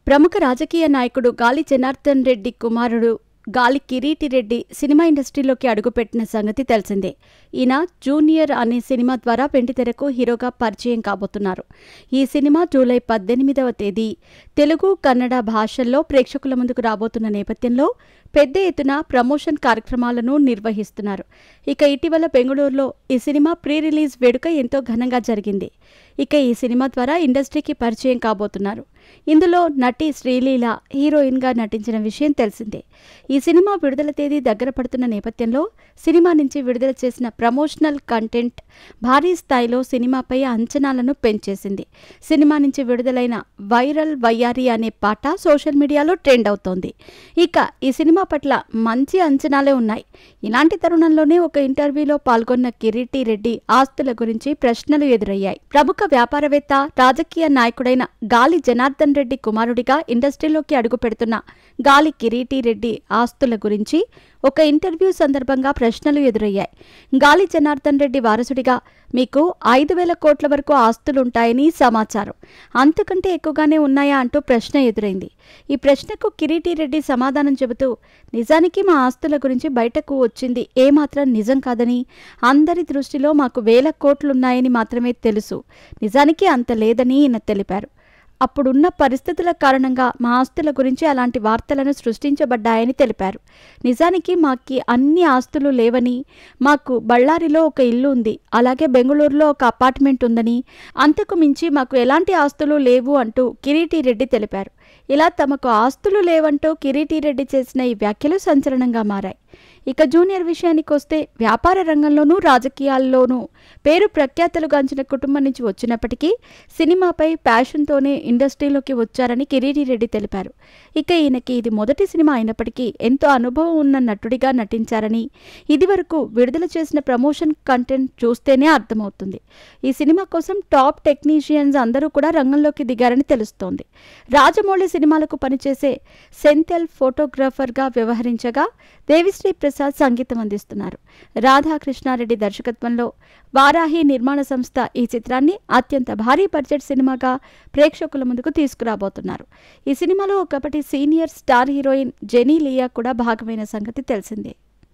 ప్రముఖ రాజకీయ నాయకుడు గాలి జనార్దన్ రెడ్డి కుమారుడు గాలి కిరీటి రెడ్డి సినిమా ఇండస్ట్రీలోకి అడుగుపెట్టిన సంగతి తెలిసిందే. ఈయన జూనియర్ అనే సినిమా ద్వారా వెండితెరకు హీరోగా పరిచయం కాబోతున్నారు. ఈ సినిమా జూలై 18వ తేదీ తెలుగు, కన్నడ భాషల్లో ప్రేక్షకుల ముందుకు రాబోతున్న నేపథ్యంలో పెద్ద ఎత్తున ప్రమోషన్ కార్యక్రమాలను నిర్వహిస్తున్నారు. ఇక ఇటీవల బెంగళూరులో ఈ సినిమా ప్రీ రిలీజ్ వేడుక ఎంతో ఘనంగా జరిగింది. ఇక ఈ సినిమా ద్వారా ఇండస్ట్రీకి పరిచయం కాబోతున్నారు. ఇందులో నటి శ్రీలీల హీరోయిన్గా నటించిన విషయం తెలిసిందే. ఈ సినిమా విడుదల తేదీ దగ్గర పడుతున్న నేపథ్యంలో సినిమా నుంచి విడుదల చేసిన ప్రమోషనల్ కంటెంట్ భారీ స్థాయిలో సినిమాపై అంచనాలను పెంచేసింది. సినిమా నుంచి విడుదలైన వైరల్ వయ్యారి అనే పాట సోషల్ మీడియాలో ట్రెండ్ అవుతోంది. ఇక ఈ సినిమా పట్ల మంచి అంచనాలే ఉన్నాయి. ఇలాంటి తరుణంలోనే ఒక ఇంటర్వ్యూలో పాల్గొన్న కిరీటి రెడ్డి ఆస్తుల గురించి ప్రశ్నలు ఎదురయ్యాయి. ప్రముఖ వ్యాపారవేత్త, రాజకీయ నాయకుడైన గాలి జనార్దన్ రెడ్డి కుమారుడిగా ఇండస్ట్రీలోకి అడుగు పెడుతున్న గాలి కిరీటి రెడ్డి ఆస్తుల గురించి ఒక ఇంటర్వ్యూ సందర్భంగా ప్రశ్నలు ఎదురయ్యాయి. గాలి జనార్దన్ రెడ్డి వారసుడిగా మీకు 5,000 కోట్ల వరకు ఆస్తులుంటాయని సమాచారం. అంతకంటే ఎక్కువగానే ఉన్నాయా అంటూ ప్రశ్న ఎదురైంది. ఈ ప్రశ్నకు కిరీటి రెడ్డి సమాధానం చెబుతూ, నిజానికి మా ఆస్తుల గురించి బయటకు వచ్చింది ఏమాత్రం నిజం కాదని, అందరి దృష్టిలో మాకు 1,000 కోట్లున్నాయని మాత్రమే తెలుసు. నిజానికి అంత లేదని ఈయన తెలిపారు. అప్పుడున్న పరిస్థితుల కారణంగా మా ఆస్తుల గురించి అలాంటి వార్తలను సృష్టించబడ్డాయని తెలిపారు. నిజానికి మాకి అన్ని ఆస్తులు లేవని, మాకు బళ్ళారిలో ఒక ఇల్లు ఉంది, అలాగే బెంగళూరులో ఒక అపార్ట్మెంట్ ఉందని, అంతకు మించి మాకు ఎలాంటి ఆస్తులు లేవు అంటూ కిరీటి రెడ్డి తెలిపారు. ఇలా తమకు ఆస్తులు లేవంటూ కిరీటి రెడ్డి చేసిన ఈ వ్యాఖ్యలు సంచలనంగా మారాయి. ఇక జూనియర్ విషయానికి వస్తే, వ్యాపార రంగంలోనూ రాజకీయాల్లోనూ పేరు ప్రఖ్యాతలుగాంచిన కుటుంబం నుంచి వచ్చినప్పటికీ సినిమాపై ప్యాషన్తోనే ఇండస్ట్రీలోకి వచ్చారని కిరీటి రెడ్డి తెలిపారు. ఇక ఈయనకి ఇది మొదటి సినిమా అయినప్పటికీ ఎంతో అనుభవం ఉన్న నటుడిగా నటించారని, ఇదివరకు విడుదల చేసిన ప్రమోషన్ కంటెంట్ చూస్తేనే అర్థమవుతుంది. ఈ సినిమా కోసం టాప్ టెక్నీషియన్స్ అందరూ కూడా రంగంలోకి దిగారని తెలుస్తోంది. రాజమౌళి సినిమాలకు పనిచేసే సెంథెల్ ఫోటోగ్రాఫర్గా వ్యవహరించగా, దేవిశ్రీ ప్రసాద్ సంగీతం అందిస్తున్నారు. రాధాకృష్ణారెడ్డి దర్శకత్వంలో వారాహి నిర్మాణ సంస్థ ఈ చిత్రాన్ని అత్యంత భారీ బడ్జెట్ సినిమాగా ప్రేక్షకుల ముందుకు తీసుకురాబోతున్నారు. ఈ సినిమాలో ఒకప్పటి senior star heroine genie Liya కూడా భాగమైన సంగతి తెలిసిందే.